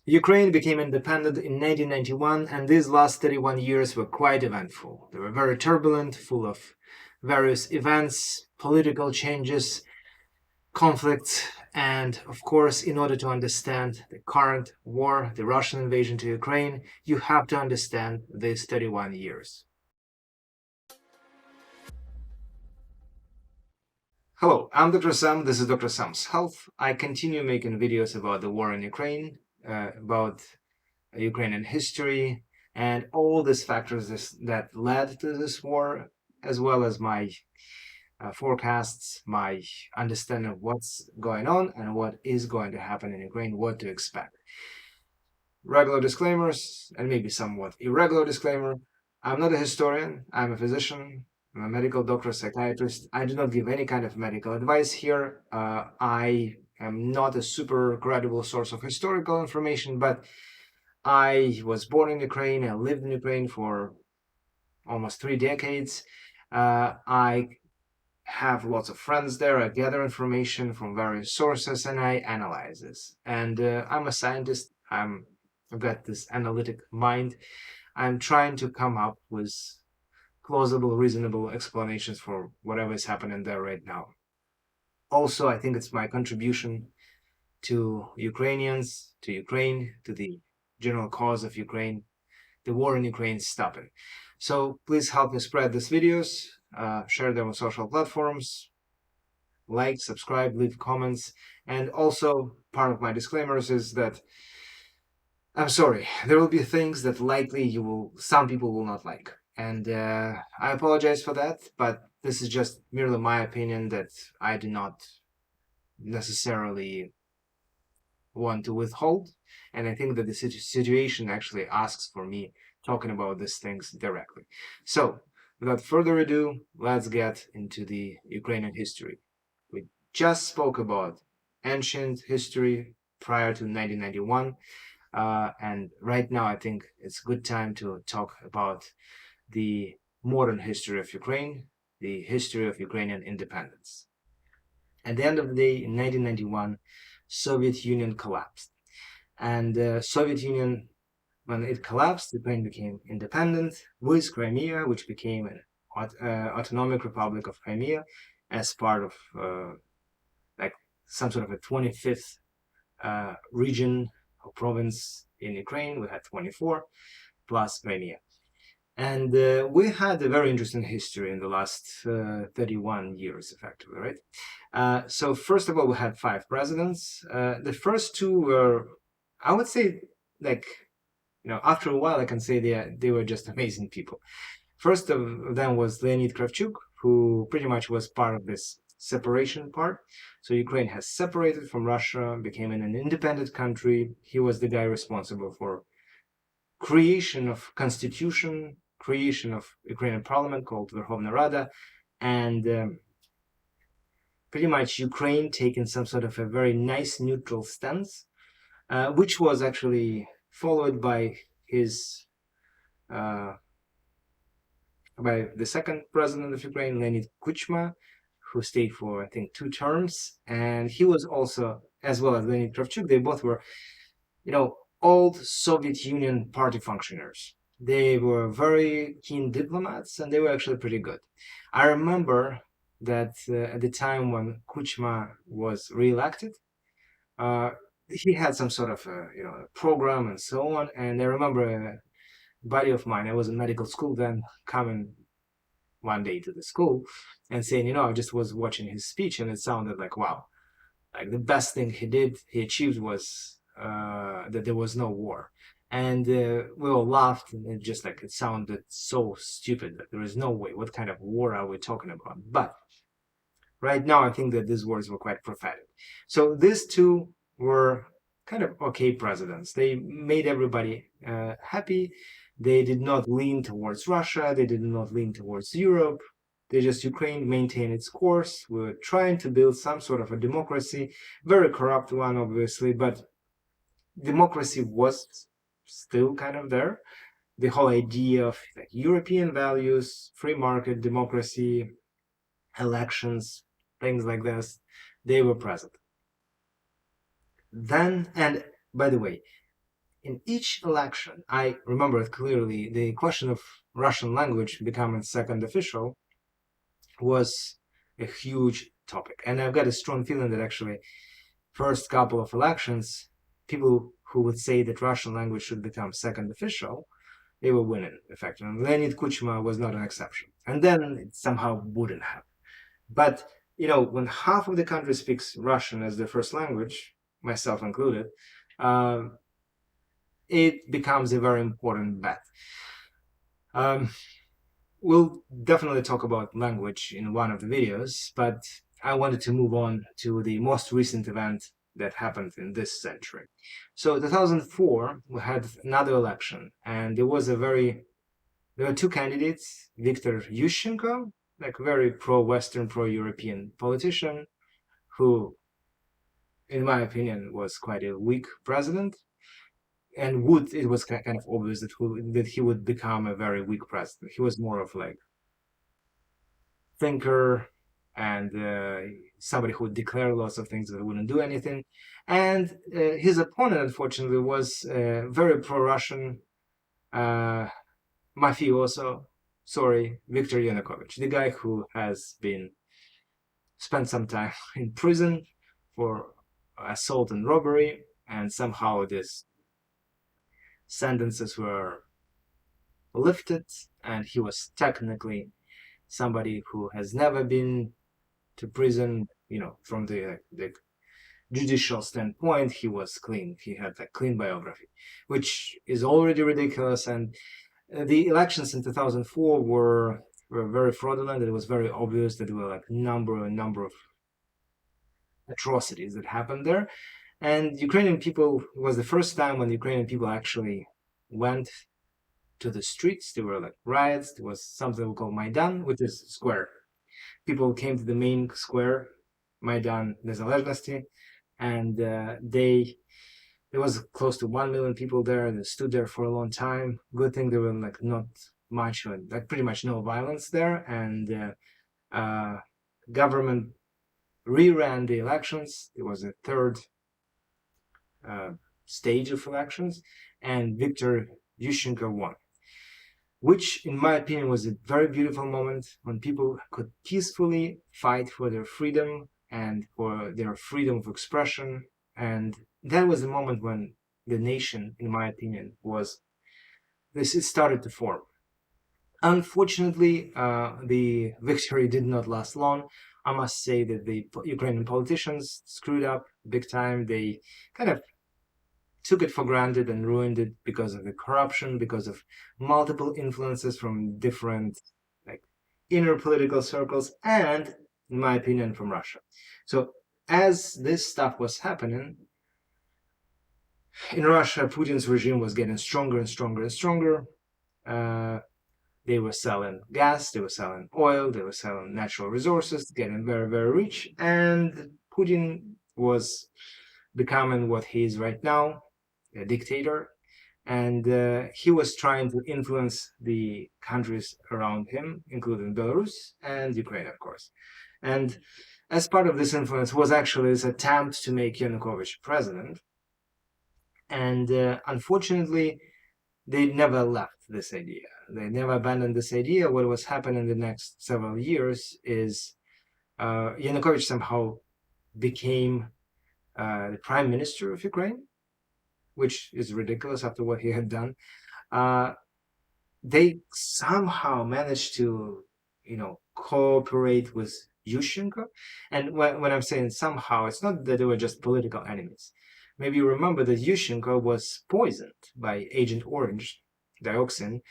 Ukraine became independent in 1991, and these last 31 years were quite eventful. They were very turbulent, full of various events, political changes, conflicts, and of course, in order to understand the current war, the Russian invasion to Ukraine, you have to understand these 31 years. Hello, I'm Dr. Sam, this is Dr. Sam's Health. I continue making videos about the war in Ukraine, about Ukrainian history, and all these factors that led to this war, as well as my forecasts, my understanding of what's going on and what is going to happen in Ukraine, what to expect. Regular disclaimers, and maybe somewhat irregular disclaimer. I'm not a historian, I'm a physician, I'm a medical doctor, psychiatrist. I do not give any kind of medical advice here. I am not a super credible source of historical information, but I was born in Ukraine, I lived in Ukraine for almost 3 decades. I have lots of friends there, I gather information from various sources and I analyze this. And I'm a scientist, I've got this analytic mind. I'm trying to come up with plausible, reasonable explanations for whatever is happening there right now. Also, I think it's my contribution to Ukrainians, to Ukraine, to the general cause of Ukraine. The war in Ukraine is stopping. So please help me spread these videos, share them on social platforms, like, subscribe, leave comments, and also part of my disclaimers is that I'm sorry, there will be things that likely some people will not like. And I apologize for that, but this is just merely my opinion that I do not necessarily want to withhold. And I think that the situation actually asks for me talking about these things directly. So, without further ado, let's get into the Ukrainian history. We just spoke about ancient history prior to 1991. And right now, I think it's a good time to talk about the modern history of Ukraine, the history of Ukrainian independence. At the end of the day, in 1991, Soviet Union collapsed. And Soviet Union, when it collapsed, Ukraine became independent with Crimea, which became an autonomic Republic of Crimea as part of like some sort of a 25th region or province in Ukraine. We had 24 plus Crimea. And we had a very interesting history in the last 31 years, effectively, right? So first of all, we had 5 presidents. The first 2 were, I would say, like, after a while, I can say they were just amazing people. First of them was Leonid Kravchuk, who pretty much was part of this separation part. So Ukraine has separated from Russia, became an independent country. He was the guy responsible for creation of constitution, creation of Ukrainian parliament called Verkhovna Rada, and pretty much Ukraine taking some sort of a very nice neutral stance, which was actually followed by his by the second president of Ukraine, Leonid Kuchma, who stayed for, I think, 2 terms. And he was also, as well as Leonid Kravchuk, they both were, old Soviet Union party functionaries. They were very keen diplomats, and they were actually pretty good. I remember that at the time when Kuchma was re-elected, he had some sort of a program and so on. And I remember a buddy of mine, I was in medical school then, coming one day to the school and saying, I just was watching his speech and it sounded like, wow, like the best thing he achieved was that there was no war. And we all laughed, and it sounded so stupid that there is no way. What kind of war are we talking about? But right now, I think that these words were quite prophetic. So these 2 were kind of okay presidents. They made everybody happy. They did not lean towards Russia. They did not lean towards Europe. Ukraine maintained its course. We were trying to build some sort of a democracy, very corrupt one, obviously, but democracy was still kind of there. The whole idea of European values, free market, democracy, elections, things like this, they were present. Then, and by the way, in each election, I remember it clearly, the question of Russian language becoming second official was a huge topic. And I've got a strong feeling that actually first couple of elections, people who would say that Russian language should become second official, they were winning, effectively. And Leonid Kuchma was not an exception. And then it somehow wouldn't have. But, when half of the country speaks Russian as their first language, myself included, it becomes a very important bet. We'll definitely talk about language in one of the videos, but I wanted to move on to the most recent event that happened in this century. So 2004, we had another election, and there were two candidates, Viktor Yushchenko, like very pro-Western, pro-European politician, who, in my opinion, was quite a weak president, and it was kind of obvious that he would become a very weak president. He was more of like thinker and somebody who would declare lots of things that wouldn't do anything. And his opponent, unfortunately, was very pro-Russian mafioso, Viktor Yanukovych, the guy who has been spent some time in prison for assault and robbery, and somehow these sentences were lifted, and he was technically somebody who has never been to prison. From the judicial standpoint, he was clean. He had a clean biography, which is already ridiculous. And the elections in 2004 were very fraudulent. It was very obvious that there were like a number of atrocities that happened there. And Ukrainian people, it was the first time when Ukrainian people actually went to the streets. There were like riots. There was something we call Maidan, which is square. People came to the main square, Maidan Nezalezhnosti, and there was close to 1 million people there. They stood there for a long time. Good thing there were like not much, like pretty much no violence there, and government reran the elections. It was a third stage of elections, and Viktor Yushchenko won, which in my opinion was a very beautiful moment when people could peacefully fight for their freedom and for their freedom of expression. And that was the moment when the nation, in my opinion, it started to form. Unfortunately, the victory did not last long. I must say that the Ukrainian politicians screwed up big time. They kind of took it for granted and ruined it because of the corruption, because of multiple influences from different like inner political circles, and, in my opinion, from Russia. So as this stuff was happening in Russia, Putin's regime was getting stronger and stronger and stronger. They were selling gas, they were selling oil, they were selling natural resources, getting very, very rich, and Putin was becoming what he is right now, a dictator, and he was trying to influence the countries around him, including Belarus and Ukraine, of course. And as part of this influence was actually this attempt to make Yanukovych president. And unfortunately, they never left this idea. They never abandoned this idea. What was happening in the next several years is Yanukovych somehow became the prime minister of Ukraine, which is ridiculous after what he had done. They somehow managed to, cooperate with Yushchenko. And when I'm saying somehow, it's not that they were just political enemies. Maybe you remember that Yushchenko was poisoned by Agent Orange, Dioxin.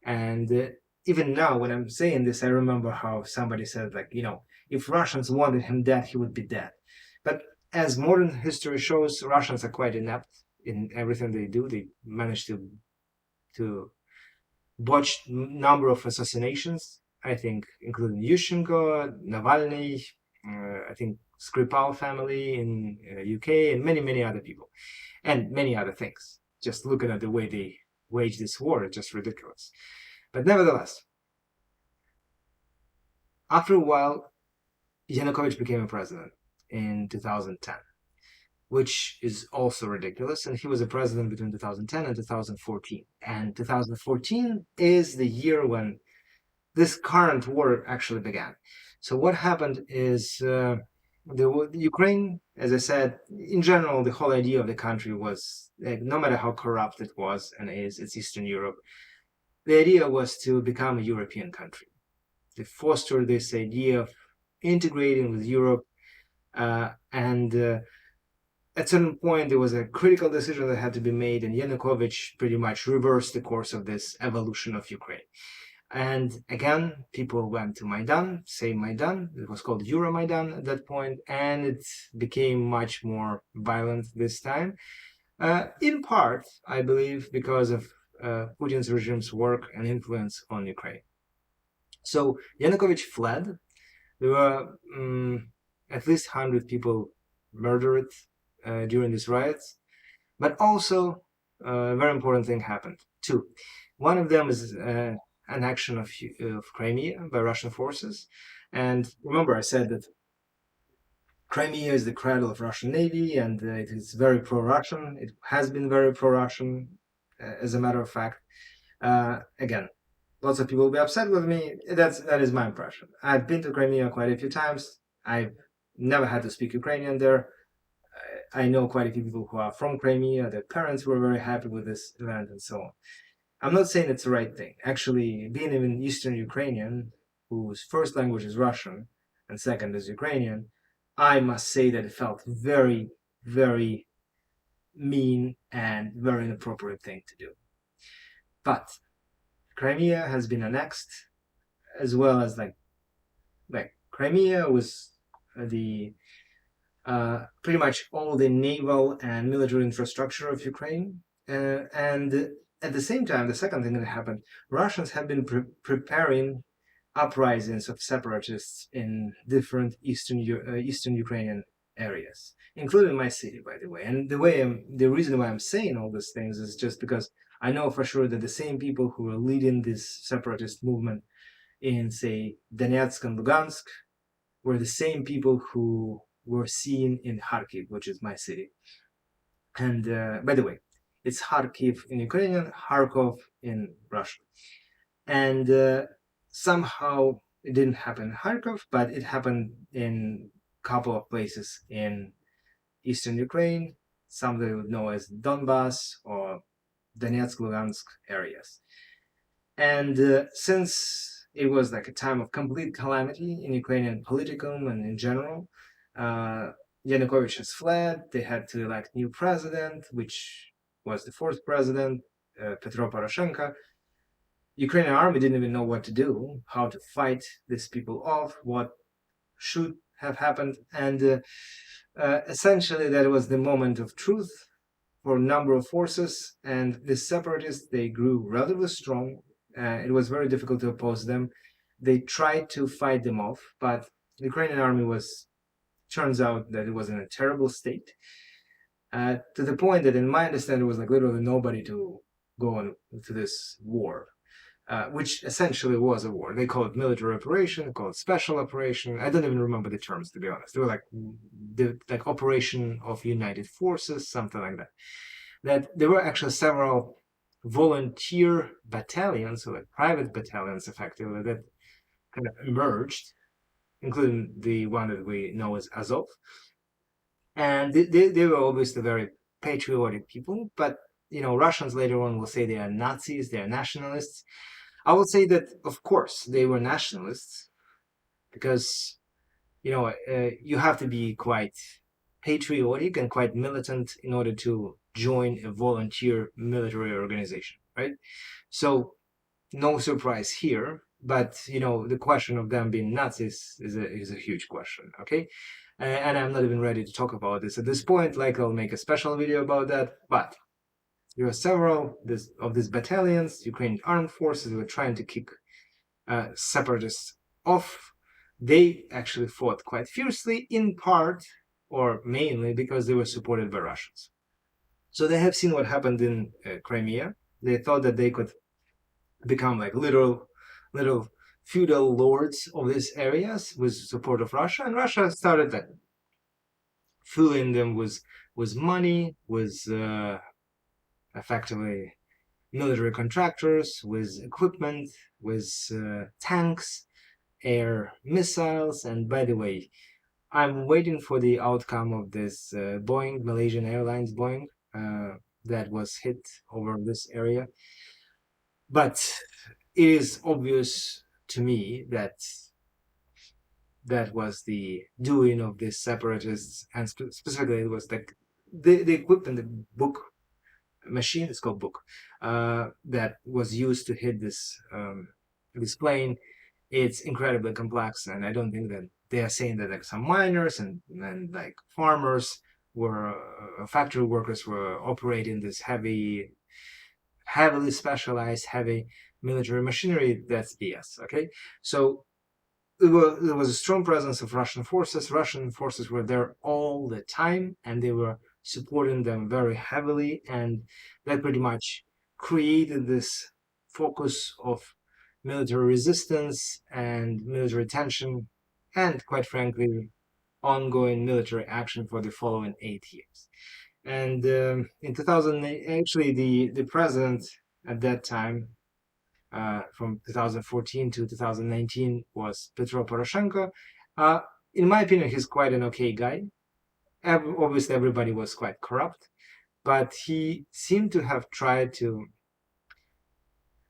And even now, when I'm saying this, I remember how somebody said, like, if Russians wanted him dead, he would be dead. But as modern history shows, Russians are quite inept in everything they do. They manage to botch number of assassinations, I think, including Yushchenko, Navalny, I think Skripal family in UK, and many, many other people, and many other things. Just looking at the way they wage this war, it's just ridiculous. But nevertheless, after a while, Yanukovych became a president in 2010. which is also ridiculous. And he was a president between 2010 and 2014. And 2014 is the year when this current war actually began. So what happened is the Ukraine, as I said, in general, the whole idea of the country was, no matter how corrupt it was and is, it's Eastern Europe, the idea was to become a European country. They fostered this idea of integrating with Europe, and at a certain point, there was a critical decision that had to be made, and Yanukovych pretty much reversed the course of this evolution of Ukraine. And again, people went to Maidan, same Maidan, it was called Euromaidan at that point, and it became much more violent this time. In part, I believe, because of Putin's regime's work and influence on Ukraine. So Yanukovych fled. There were at least 100 people murdered during these riots, but also a very important thing happened. Two. One of them is annexion of Crimea by Russian forces. And remember, I said that Crimea is the cradle of Russian Navy, and it is very pro-Russian. It has been very pro-Russian, as a matter of fact. Again, lots of people will be upset with me. That is my impression. I've been to Crimea quite a few times. I've never had to speak Ukrainian there. I know quite a few people who are from Crimea. Their parents were very happy with this event and so on. I'm not saying it's the right thing. Actually, being an Eastern Ukrainian, whose first language is Russian and second is Ukrainian, I must say that it felt very, very mean and very inappropriate thing to do. But Crimea has been annexed, as well as like Crimea was the pretty much all the naval and military infrastructure of Ukraine, and at the same time, the second thing that happened, Russians have been preparing uprisings of separatists in different Eastern Ukrainian areas, including my city, by the way. And the reason why I'm saying all these things is just because I know for sure that the same people who are leading this separatist movement in, say, Donetsk and Lugansk were the same people who were seen in Kharkiv, which is my city. And by the way, it's Kharkiv in Ukrainian, Kharkov in Russian. And somehow it didn't happen in Kharkov, but it happened in a couple of places in Eastern Ukraine, some they would know as Donbass or Donetsk, Lugansk areas. And since it was like a time of complete calamity in Ukrainian politicum and in general, Yanukovych has fled. They had to elect new president, which was the fourth president, Petro Poroshenko. Ukrainian army didn't even know what to do, how to fight these people off, what should have happened. And essentially that was the moment of truth for a number of forces. And the separatists, they grew relatively strong. It was very difficult to oppose them. They tried to fight them off, but the Ukrainian army turns out that it was in a terrible state. To the point that, in my understanding, it was like literally nobody to go on to this war, which essentially was a war. They call it military operation, they call it special operation. I don't even remember the terms, to be honest. They were like operation of United Forces, something like that. That there were actually several volunteer battalions, or like private battalions, effectively, that kind of emerged, including the one that we know as Azov. And they were obviously very patriotic people, but Russians later on will say they are Nazis, they are nationalists. I will say that, of course, they were nationalists, because you have to be quite patriotic and quite militant in order to join a volunteer military organization, right? So no surprise here, but the question of them being Nazis is a huge question, okay? And I'm not even ready to talk about this at this point. Like, I'll make a special video about that. But there are several of these battalions, Ukrainian Armed Forces, were trying to kick separatists off. They actually fought quite fiercely, in part or mainly because they were supported by Russians. So they have seen what happened in Crimea. They thought that they could become like little feudal lords of these areas with support of Russia, and Russia started like fooling them with with money, with effectively military contractors, with equipment, with tanks, air missiles. And by the way, I'm waiting for the outcome of this Boeing, Malaysian Airlines Boeing, that was hit over this area. But it is obvious to me that that was the doing of these separatists, and specifically it was the equipment, the book machine, it's called book, that was used to hit this plane. It's incredibly complex, and I don't think that they are saying that like some miners and like farmers were factory workers were operating this heavily specialized, heavy military machinery. That's BS. Okay, so there was a strong presence of Russian forces. Russian forces were there all the time, and they were supporting them very heavily, and that pretty much created this focus of military resistance and military tension, and quite frankly, ongoing military action for the following 8 years. And in 2000, actually, the president at that time, from 2014 to 2019, was Petro Poroshenko. In my opinion, he's quite an okay guy. Obviously, everybody was quite corrupt, but he seemed to have tried to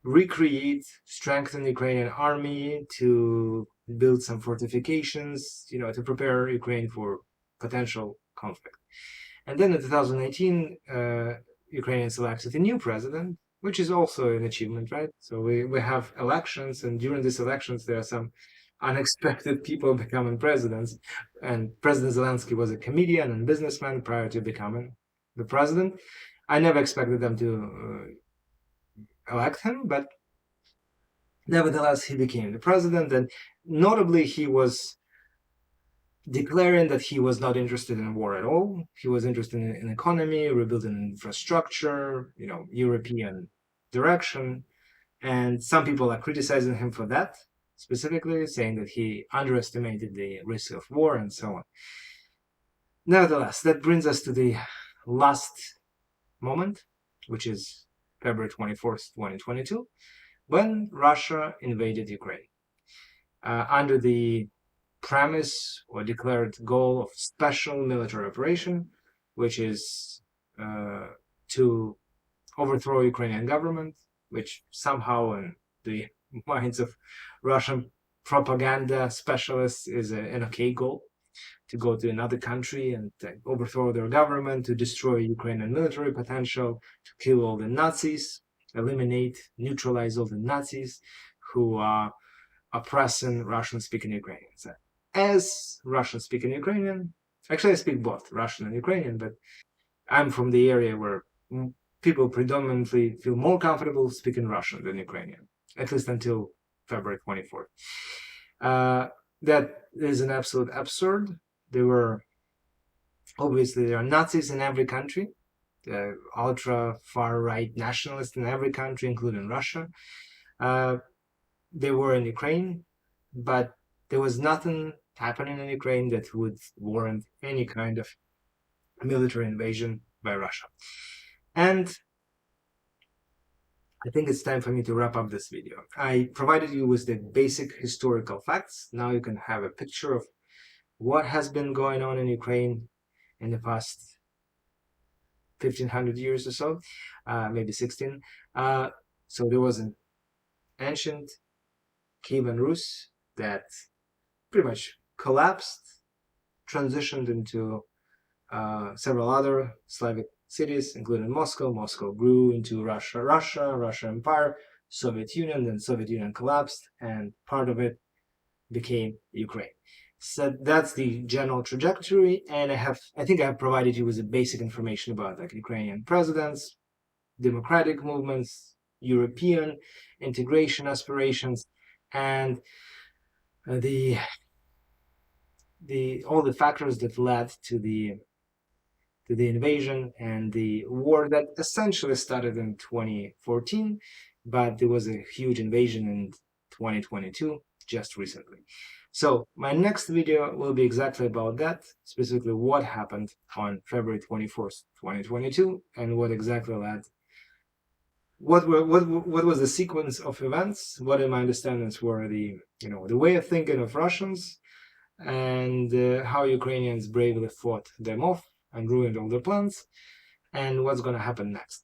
recreate, strengthen the Ukrainian army, to build some fortifications, to prepare Ukraine for potential conflict. And then in 2019, Ukrainians elected a new president, which is also an achievement, right? So we have elections, and during these elections, there are some unexpected people becoming presidents. And President Zelensky was a comedian and businessman prior to becoming the president. I never expected them to elect him, but nevertheless, he became the president. And notably, he was declaring that he was not interested in war at all. He was interested in economy, rebuilding infrastructure, European direction. And some people are criticizing him for that, specifically saying that he underestimated the risk of war and so on. Nevertheless, that brings us to the last moment, which is February 24th, 2022, when Russia invaded Ukraine. Under the premise or declared goal of special military operation, which is to overthrow Ukrainian government, which somehow in the minds of Russian propaganda specialists is an okay goal, to go to another country and overthrow their government, to destroy Ukrainian military potential, to kill all the Nazis, eliminate, neutralize all the Nazis who are oppressing Russian-speaking Ukrainians. As Russian-speaking Ukrainian, actually I speak both Russian and Ukrainian, but I'm from the area where people predominantly feel more comfortable speaking Russian than Ukrainian, at least until February 24th. That is an absolute absurd. Obviously, there are Nazis in every country, ultra far right nationalists in every country, including Russia. They were in Ukraine, but there was nothing happening in Ukraine that would warrant any kind of military invasion by Russia. And I think it's time for me to wrap up this video. I provided you with the basic historical facts. Now you can have a picture of what has been going on in Ukraine in the past 1500 years or so, maybe 16. So there was an ancient Kievan Rus that pretty much collapsed, transitioned into several other Slavic cities, including Moscow. Moscow grew into Russia Empire, Soviet Union, then Soviet Union collapsed, and part of it became Ukraine. So that's the general trajectory, and I think I have provided you with the basic information about like Ukrainian presidents, democratic movements, European integration aspirations, and all the factors that led to the invasion and the war that essentially started in 2014, but there was a huge invasion in 2022, just recently. So my next video will be exactly about that, specifically what happened on February 24th, 2022, and what exactly led, what was the sequence of events, what in my understandings were the way of thinking of Russians, and how Ukrainians bravely fought them off and ruined all their plans, and what's going to happen next.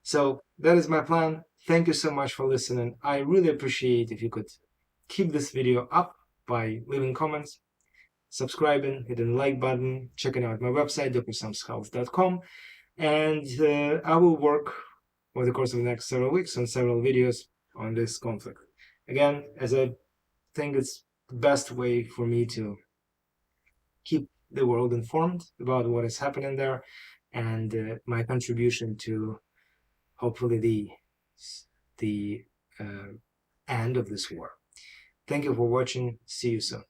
So that is my plan. Thank you so much for listening. I really appreciate if you could keep this video up by leaving comments, subscribing, hitting the like button, checking out my website, drsamshealth.com, and I will work over the course of the next several weeks on several videos on this conflict. Again, as I think it's the best way for me to keep the world informed about what is happening there, and my contribution to hopefully the end of this war. Thank you for watching. See you soon.